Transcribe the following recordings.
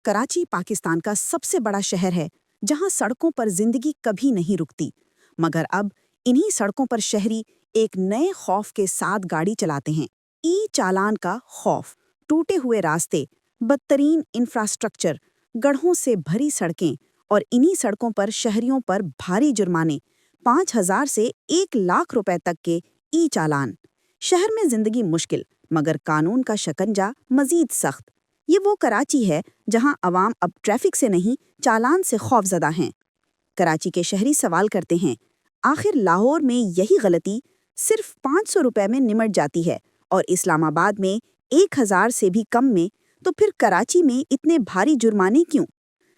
कराची पाकिस्तान का सबसे बड़ा शहर है जहां सड़कों पर जिंदगी कभी नहीं रुकती, मगर अब इन्हीं सड़कों पर शहरी एक नए खौफ के साथ गाड़ी चलाते हैं। ई चालान का खौफ, टूटे हुए रास्ते, बदतरीन इंफ्रास्ट्रक्चर, गड्ढों से भरी सड़कें और इन्हीं सड़कों पर शहरियों पर भारी जुर्माने, 5,000 से 1 लाख रुपए तक के ई चालान। शहर में जिंदगी मुश्किल, मगर कानून का शकंजा मजीद सख्त। ये वो कराची है जहां अवाम अब ट्रैफिक से नहीं, चालान से खौफजदा हैं। कराची के शहरी सवाल करते हैं, आखिर लाहौर में यही गलती सिर्फ 500 रुपए में निमट जाती है और इस्लामाबाद में 1,000 से भी कम में, तो फिर कराची में इतने भारी जुर्माने क्यों?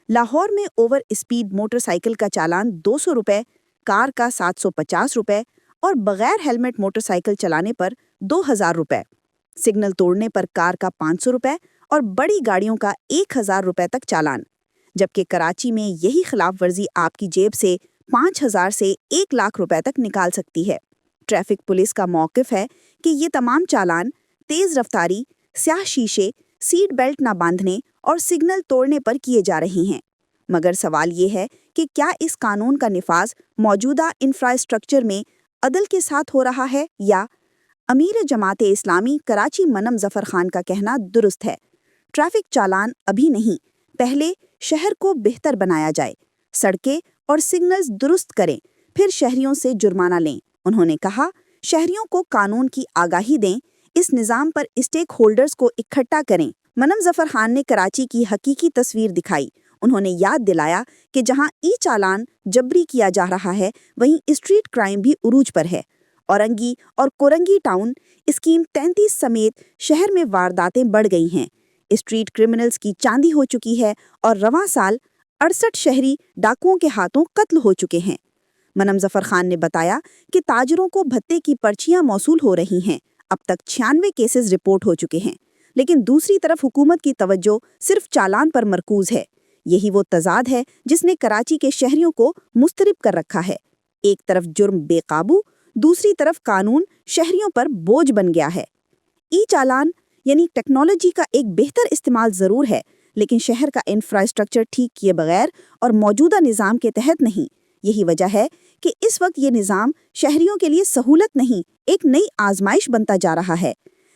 लाहौर में ओवर स्पीड मोटरसाइकिल का चालान 200 रुपए, कार का 750 रुपए और बगैर हेलमेट मोटरसाइकिल चलाने पर 2,000 रुपए, सिग्नल तोड़ने पर कार का 500 रुपए और बड़ी गाड़ियों का 1,000 रुपए तक चालान। जबकि कराची में यही खिलाफ वर्जी आपकी जेब से 5,000 से 1 लाख रुपए तक निकाल सकती है। ट्रैफिक पुलिस का मौक़िफ़ है कि ये तमाम चालान तेज़ रफ्तारी, स्याह शीशे, सीट बेल्ट न बांधने और सिग्नल तोड़ने पर किए जा रहे हैं। मगर सवाल ये है कि क्या इस कानून का निफाज मौजूदा इंफ्रास्ट्रक्चर में अदल के साथ हो रहा है या? अमीर जमाते इस्लामी कराची मनम ज़फ़र खान का कहना दुरुस्त है। ट्रैफिक चालान अभी नहीं, पहले शहर को बेहतर बनाया जाए, सड़कें और सिग्नल्स दुरुस्त करें, फिर शहरियों से जुर्माना लें। उन्होंने कहा, शहरियों को कानून की आगाही दें, इस निज़ाम पर स्टेक होल्डर्स को इकट्ठा करें। मनम ज़फ़र खान ने कराची की हकीकी तस्वीर दिखाई। उन्होंने याद दिलाया कि जहां ई चालान जबरी किया जा रहा है, वहीं स्ट्रीट क्राइम भी उरूज पर है। औरंगी और कोरंगी टाउन स्कीम 33 समेत शहर में वारदातें बढ़ गई हैं। स्ट्रीट क्रिमिनल्स की चांदी हो चुकी है और रवां साल 68 शहरी डाकुओं के हाथों कत्ल हो चुके हैं। मनम ज़फ़र खान ने बताया कि ताजरों को भत्ते की पर्चियां मौसूल हो रही हैं। अब तक 96 केसेस रिपोर्ट हो चुके हैं, लेकिन दूसरी तरफ हुकूमत की तवज्जो सिर्फ चालान पर मरकूज है। यही वो तजाद है जिसने कराची के शहरियों को मुस्तरिब कर रखा है। एक तरफ जुर्म बेकाबू, दूसरी तरफ कानून शहरियों पर बोझ बन गया है। ई चालान यानी टेक्नोलॉजी का एक बेहतर इस्तेमाल ज़रूर है, लेकिन शहर का इंफ्रास्ट्रक्चर ठीक किए बगैर और मौजूदा निज़ाम के तहत नहीं। यही वजह है कि इस वक्त ये निज़ाम शहरियों के लिए सहूलत नहीं, एक नई आजमाइश बनता जा रहा है।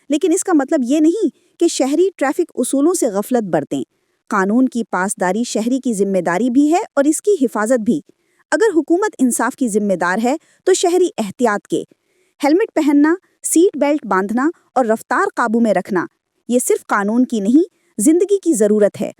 लेकिन इसका मतलब ये नहीं कि शहरी ट्रैफिक उसूलों से गफलत बरतें। कानून की पासदारी शहरी की जिम्मेदारी भी है और इसकी हिफाजत भी। अगर हुकूमत इंसाफ की जिम्मेदार है तो शहरी एहतियात के, हेलमेट पहनना, सीट बेल्ट बांधना और रफ्तार काबू में रखना, ये सिर्फ कानून की नहीं, जिंदगी की ज़रूरत है।